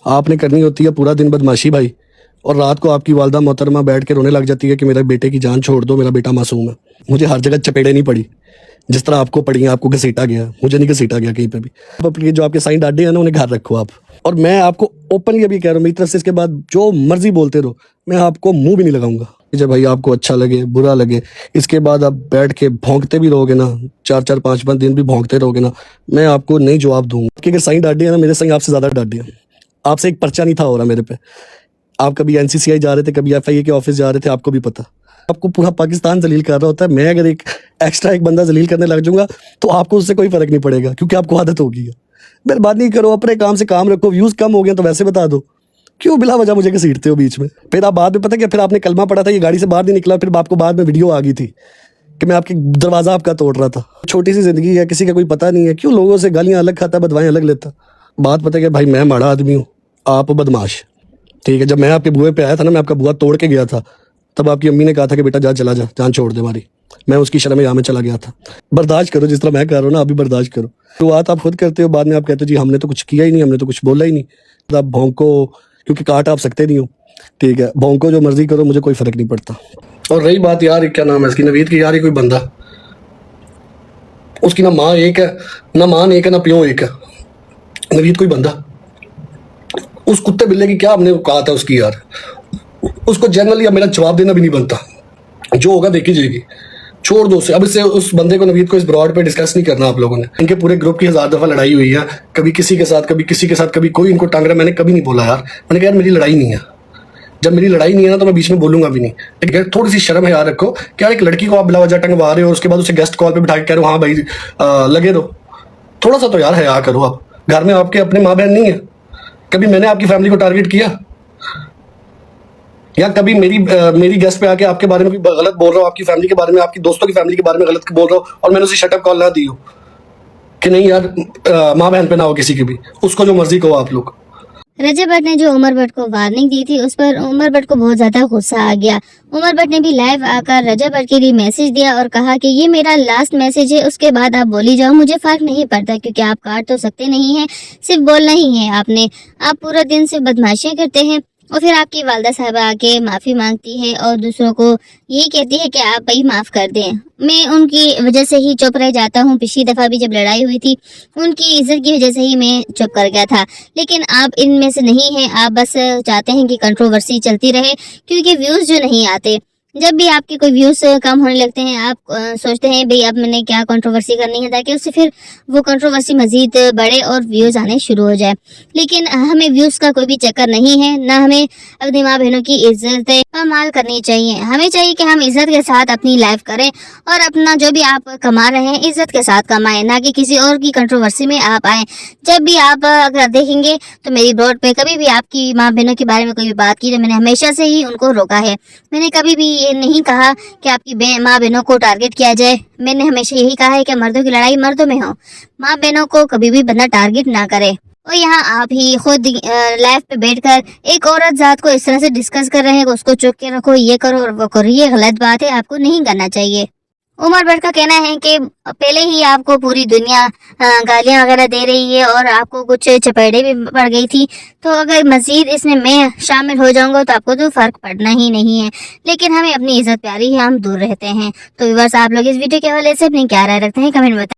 आपने करनी होती है पूरा दिन बदमाशी भाई, और रात को आपकी वालदा मोहतरमा बैठ के रोने लग जाती है कि मेरे बेटे की जान छोड़ दो, मेरा बेटा मासूम है। मुझे हर जगह चपेड़े नहीं पड़ी जिस तरह आपको पड़ी है, आपको घसीटा गया, मुझे नहीं घसीटा गया कहीं पे भी। आप अपनी जो आपके साइन डाडे हैं ना उन्हें घर रखो आप। और मैं आपको ओपनली अभी कह रहा हूँ, मेरी तरफ से इसके बाद जो मर्जी बोलते रहो, मैं आपको मुंह भी नहीं लगाऊंगा। जब भाई आपको अच्छा लगे बुरा लगे, इसके बाद आप बैठ के भौंकते भी रहोगे ना, 4-4 5-5 दिन भी भौंकते रहोगे ना, मैं आपको नहीं जवाब दूंगा। क्योंकि अगर साइन डाडे हैं ना, मेरे साइन आपसे ज्यादा डाडे हैं। आपसे एक पर्चा नहीं था हो रहा मेरे पे। आप कभी एनसीसीआई जा रहे थे, कभी एफआईए के ऑफिस जा रहे थे, आपको भी पता। आपको पूरा पाकिस्तान जलील कर रहा होता है। मैं अगर एक एक्स्ट्रा एक बंदा जलील करने लग जाऊंगा तो आपको उससे कोई फर्क नहीं पड़ेगा, क्योंकि आपको आदत होगी है। मेहरबानी करो, अपने काम से काम रखो। व्यूज कम हो गए तो वैसे बता दो, क्यों बिला वजह मुझे घसीटते हो बीच में। फिर आप बाद में पता क्या, फिर आपने कलमा पढ़ा था, ये गाड़ी से बाहर नहीं निकला, फिर आपको बाद में वीडियो आ गई थी कि मैं आपके दरवाजा आपका तोड़ रहा था। छोटी सी जिंदगी है, किसी का कोई पता नहीं है, क्यों लोगों से गालियां अलग खाता, बदवाएं अलग लेता। बात पता है कि भाई मैं माड़ा आदमी हूँ, आप बदमाश। ठीक है, जब मैं आपके बुए पे आया था ना, मैं आपका बुआ तोड़ के गया था, तब आपकी अम्मी ने कहा था कि बेटा जा, चला जा, जान छोड़ दे हमारी। मैं उसकी शर्म यहाँ में चला गया था। बर्दाश्त करो, जिस तरह मैं कर रहा हूँ ना, अभी बर्दाश्त करो। शुरुआत आप खुद करते हो, बाद में आप कहते हो जी हमने तो कुछ किया ही नहीं, हमने तो कुछ बोला ही नहीं। तो आप भौंको, क्योंकि काट आप सकते नहीं हो। ठीक है, भौंको जो मर्जी करो, मुझे कोई फर्क नहीं पड़ता। और रही बात यार, क्या नाम है इसकी, नवीद की, यार ये कोई बंदा, उसकी ना माँ एक है, ना माँ एक है, ना प्यो एक है। नवीद कोई बंदा, उस कुत्ते बिल्ले की क्या हमने कहा था उसकी यार, उसको जनरली अब मेरा जवाब देना भी नहीं बनता। जो होगा देखी जाएगी, छोड़ दो उसे। अब इससे उस बंदे को, नवीद को, इस ब्रॉड पे डिस्कस नहीं करना आप लोगों ने। इनके पूरे ग्रुप की 1000 दफा लड़ाई हुई है, कभी किसी के साथ, कभी किसी के साथ, कभी कोई इनको टांग रहा। मैंने कभी नहीं बोला यार, मैंने कहा यार मेरी लड़ाई नहीं है। जब मेरी लड़ाई नहीं है ना तो मैं बीच में बोलूंगा भी नहीं। लेकिन थोड़ी सी शर्म है यार रखो। क्या एक लड़की को आप बिला वजह टंगवा रहे हो, उसके बाद उसे गेस्ट कॉल पे बिठा के कह रहे हो हाँ भाई लगे रहो। थोड़ा सा तो यार हया करो आप। घर में आपके अपने माँ बहन नहीं है? कभी मैंने आपकी फैमिली को टारगेट किया, या कभी मेरी गेस्ट पे आके आपके बारे में कोई गलत बोल रहा हूँ, आपकी फैमिली के बारे में, आपकी दोस्तों की फैमिली के बारे में गलत बोल रहा हूँ, और मैंने उसे शटअप कॉल ना दी हो कि नहीं यार माँ बहन पे ना हो किसी की भी, उसको जो मर्जी कहो आप लोग। रजब भट्ट ने जो उमर भट्ट को वार्निंग दी थी, उस पर उमर भट्ट को बहुत ज्यादा गुस्सा आ गया। उमर भट्ट ने भी लाइव आकर रजब भट्ट के लिए मैसेज दिया और कहा कि ये मेरा लास्ट मैसेज है, उसके बाद आप बोली जाओ, मुझे फर्क नहीं पड़ता, क्योंकि आप काट तो सकते नहीं हैं, सिर्फ बोलना ही है आपने। आप पूरा दिन सिर्फ बदमाशियां करते हैं। और फिर आपकी वालदा साहबा आके माफ़ी मांगती है और दूसरों को यही कहती है कि आप भाई माफ़ कर दें। मैं उनकी वजह से ही चुप रह जाता हूँ। पिछली दफ़ा भी जब लड़ाई हुई थी, उनकी इज्जत की वजह से ही मैं चुप कर गया था। लेकिन आप इनमें से नहीं हैं, आप बस चाहते हैं कि कंट्रोवर्सी चलती रहे, क्योंकि व्यूज़ जो नहीं आते। जब भी आपके कोई व्यूज़ कम होने लगते हैं, आप सोचते हैं भाई अब मैंने क्या कंट्रोवर्सी करनी है, ताकि उससे फिर वो कंट्रोवर्सी मज़ीद बढ़े और व्यूज़ आने शुरू हो जाए। लेकिन हमें व्यूज़ का कोई भी चक्कर नहीं है, ना हमें अपनी माँ बहनों की इज्जत पामाल करनी चाहिए। हमें चाहिए कि हम इज्जत के साथ अपनी लाइफ करें और अपना जो भी आप कमा रहे हैं इज्जत के साथ कमाएं, ना कि किसी और की कंट्रोवर्सी में आप आए। जब भी आप अगर देखेंगे तो मेरी ब्लॉग पे कभी भी आपकी माँ बहनों के बारे में कोई भी बात की तो मैंने हमेशा से ही उनको रोका है। मैंने कभी भी ये नहीं कहा कि आपकी माँ बहनों को टारगेट किया जाए। मैंने हमेशा यही कहा है कि मर्दों की लड़ाई मर्दों में हो, माँ बहनों को कभी भी बंदा टारगेट ना करे। और यहाँ आप ही खुद लाइव पे बैठकर एक औरत जात को इस तरह से डिस्कस कर रहे हैं कि उसको चुप के रखो, ये करो और वो करो, ये गलत बात है, आपको नहीं करना चाहिए। उमर भट्ट का कहना है कि पहले ही आपको पूरी दुनिया गालियां वगैरह दे रही है और आपको कुछ चपेड़े भी पड़ गई थी, तो अगर मजीद इसमें मैं शामिल हो जाऊंगा तो आपको तो फर्क पड़ना ही नहीं है। लेकिन हमें अपनी इज्जत प्यारी है, हम दूर रहते हैं। तो व्यूअर्स, आप लोग इस वीडियो के हवाले से अपनी क्या राय रखते हैं, कमेंट में बताएं।